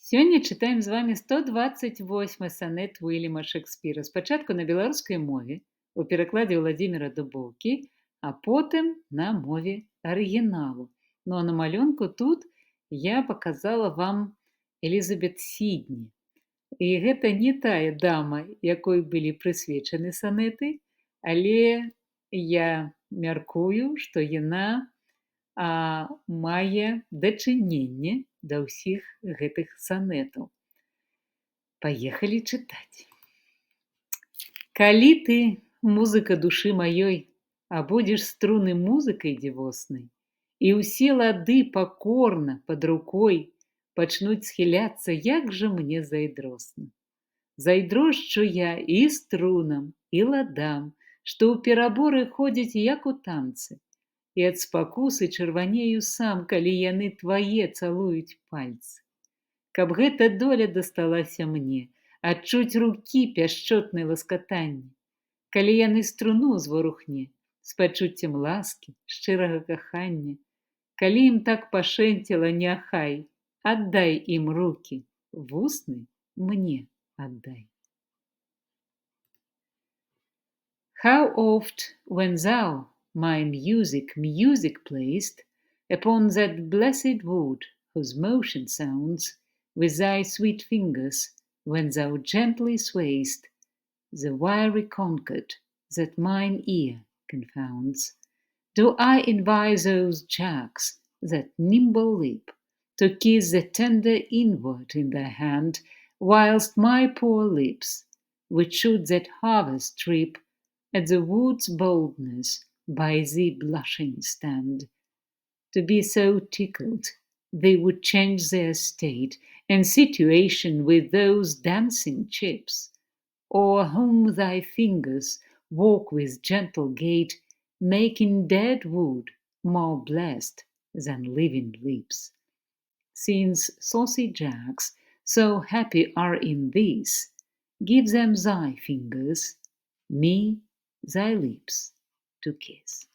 Сёння чытаем з вамі 128 санет Уільяма Шекспіра. Спачатку на беларускай мове у перакладзе Ўладзіміра Дубоўкі, а потым на мове арыгіналу. Ну а на малюнку тут я паказала вам Элізабет Сідні. І гэта не тая дама, якой былі прысвечаны санеты, але я мяркую, што яна мае дачыненне да ўсіх гэтых санетаў. Паехалі чытаць. Калі ты, музыка душы маёй, абудзеш струны музыкай дзівоснай, і ўсе лады пакорна пад рукой пачнуць схіляцца, як жа мне зайдросна. Зайдрошчу я і струнам, і ладам, што ў пераборы ходзяць, як у танцы, і ад спакусы чырванею сам, калі яны твае цалуюць пальцы. Каб гэта доля дасталася мне, адчуць рукі пяшчотнай ласкатанне, калі яны струну зворухне з пачуццем ласкі, шчырага кахання, калі ім так пашэнціла, няхай, аддай ім рукі, вусны мне аддай. How oft when thou, my music play'st upon that blessed wood whose motion sounds with thy sweet fingers, when thou gently sway'st the wiry concord that mine ear confounds, do I envy those jacks, that nimble lip, to kiss the tender inward in thy hand, whilst my poor lips, which should that harvest trip, at the wood's boldness by thee blushing stand. To be so tickled, they would change their state and situation with those dancing chips, o'er whom thy fingers walk with gentle gait, making dead wood more blessed than living lips. Since saucy jacks so happy are in this, give them thy fingers, me thy lips to kiss.